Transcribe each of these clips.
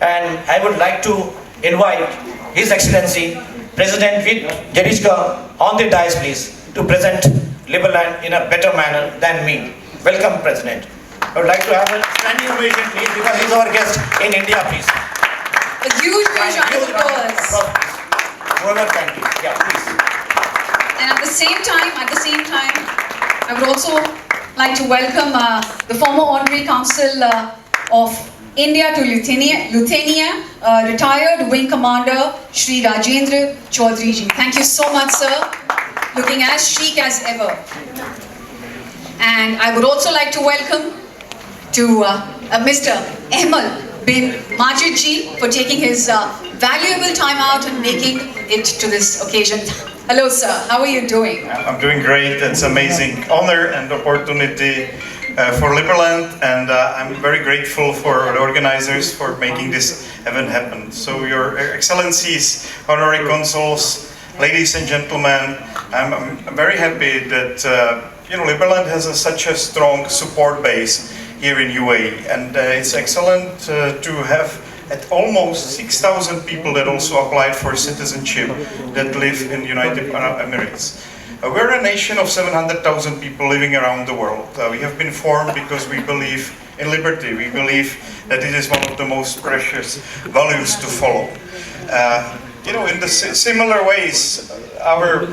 And I would like to invite His Excellency President Vít Jedlička on the dais, please, to present Liberland in a better manner than me. Welcome, President. I would like to have a standing ovation, please, because he's our guest in India, please. A huge round of applause. Whoever can, please. Yeah, please. And at the same time, I would also like to welcome the former Honorary Consul of India to Lithuania, retired Wing Commander Shri Rajendra Chaudhary ji. Thank you so much, sir. Looking as chic as ever. And I would also like to welcome to Mr. Ahmed bin Majid ji for taking his valuable time out and making it to this occasion. Hello, sir. How are you doing? I'm doing great. It's an amazing honor and opportunity for Liberland, and I'm very grateful for the organizers for making this event happen. So, Your Excellencies, Honorary Consuls, ladies and gentlemen, I'm very happy that Liberland has such a strong support base here in UAE, and it's excellent to have at almost 6,000 people that also applied for citizenship that live in United Arab Emirates. We're a nation of 700,000 people living around the world. We have been formed because we believe in liberty. We believe that it is one of the most precious values to follow. In the similar ways, our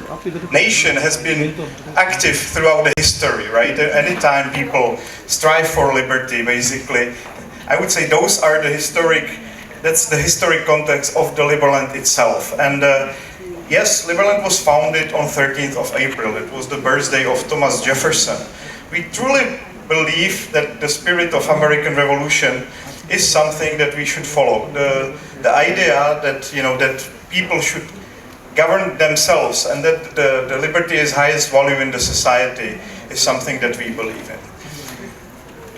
nation has been active throughout the history, right? Anytime people strive for liberty, basically, I would say that's the historic context of the Liberland itself. And yes, Liberland was founded on 13th of April. It was the birthday of Thomas Jefferson. We truly believe that the spirit of American Revolution is something that we should follow. The idea that that people should govern themselves and that the liberty is highest value in the society is something that we believe in.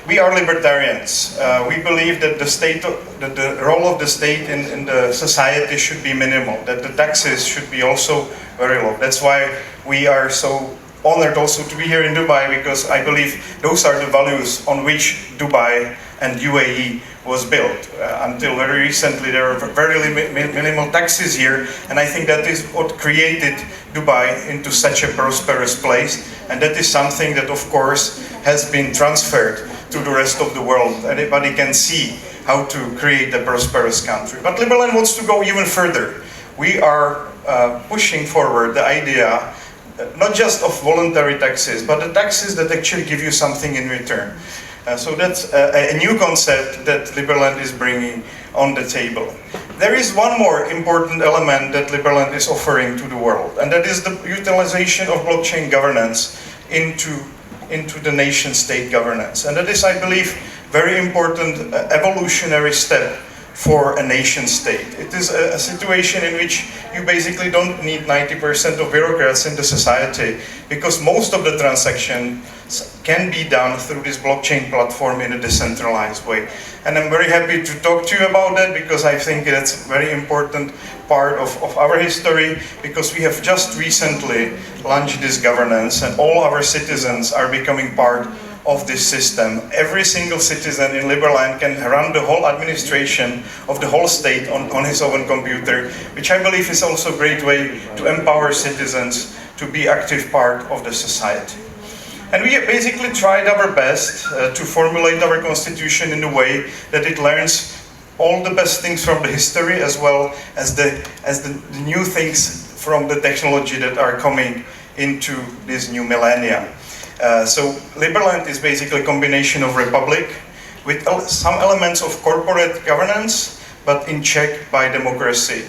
We are libertarians. We believe that the role of the state in the society should be minimal, that the taxes should be also very low. That's why we are so honored also to be here in Dubai, because I believe those are the values on which Dubai and UAE was built. Until very recently, there were very minimal taxes here, and I think that is what created Dubai into such a prosperous place, and that is something that, of course, has been transferred to the rest of the world. Anybody can see how to create a prosperous country. But Liberland wants to go even further. We are pushing forward the idea not just of voluntary taxes, but the taxes that actually give you something in return. So that's a new concept that Liberland is bringing on the table. There is one more important element that Liberland is offering to the world, and that is the utilization of blockchain governance into the nation-state governance. And that is, I believe, very important evolutionary step for a nation-state. It is a situation in which you basically don't need 90% of bureaucrats in the society, because most of the transactions can be done through this blockchain platform in a decentralized way. And I'm very happy to talk to you about that, because I think that's a very important part of our history, because we have just recently launched this governance and all our citizens are becoming part of this system. Every single citizen in Liberland can run the whole administration of the whole state on his own computer, which I believe is also a great way to empower citizens to be active part of the society. And we basically tried our best to formulate our constitution in a way that it learns all the best things from the history, as well as the new things from the technology that are coming into this new millennia. So Liberland is basically a combination of republic with some elements of corporate governance, but in check by democracy.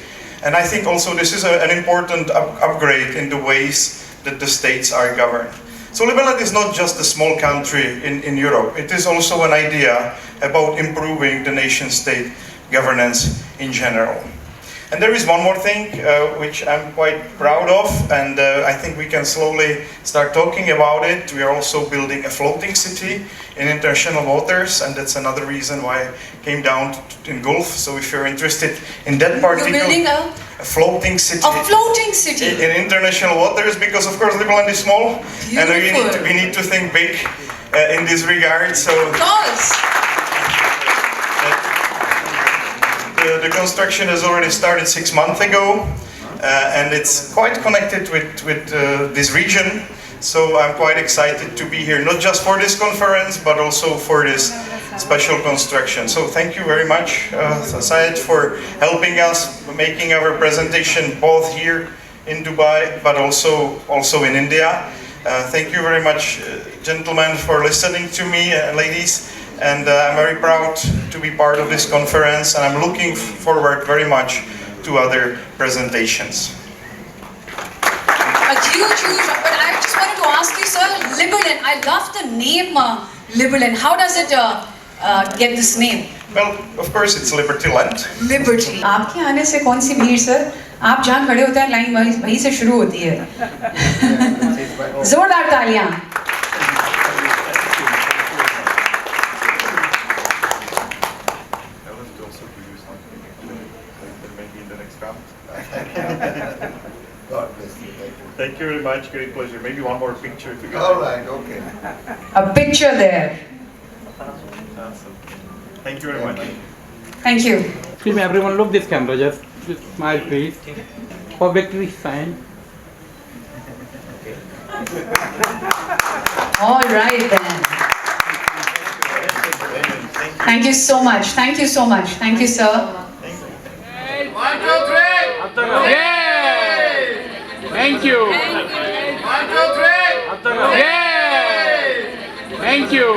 And I think also this is an important upgrade in the ways that the states are governed. So Liberland is not just a small country in Europe. It is also an idea about improving the nation-state governance in general. And there is one more thing which I'm quite proud of, and I think we can slowly start talking about it. We are also building a floating city in international waters, and that's another reason why I came down in Gulf. So if you're interested in that particular... You're building a floating city. A floating city in international waters, because of course Liberland is small, and we need to think big in this regard. So of course. the construction has already started 6 months ago, and it's quite connected with this region. So I'm quite excited to be here, not just for this conference, but also for this special construction. So thank you very much, Syed, for helping us, making our presentation both here in Dubai, but also in India. Thank you very much, gentlemen, for listening to me, ladies. And I'm very proud to be part of this conference, and I'm looking forward very much to other presentations. A huge, but I just wanted to ask you, sir, Liberland, I love the name Liberland. How does it get this name? Well, of course, it's Liberty Land. Liberty. आपके आने से कौन सी भीड़ sir? आप जहाँ खड़े होते हैं लाइन वहीं से शुरू होती है. जोरदार तालियां. Thank you very much. Great pleasure. Maybe one more picture together. All right, okay. A picture there. Awesome. Thank you very much. Thank you. Excuse me, everyone, look this camera. Just smile, please. For victory sign. All right then. Thank you so much. Thank you so much. Thank you, sir. 1, 2, 3. Yay! Thank you. 1, 2, 3. Yay! Thank you.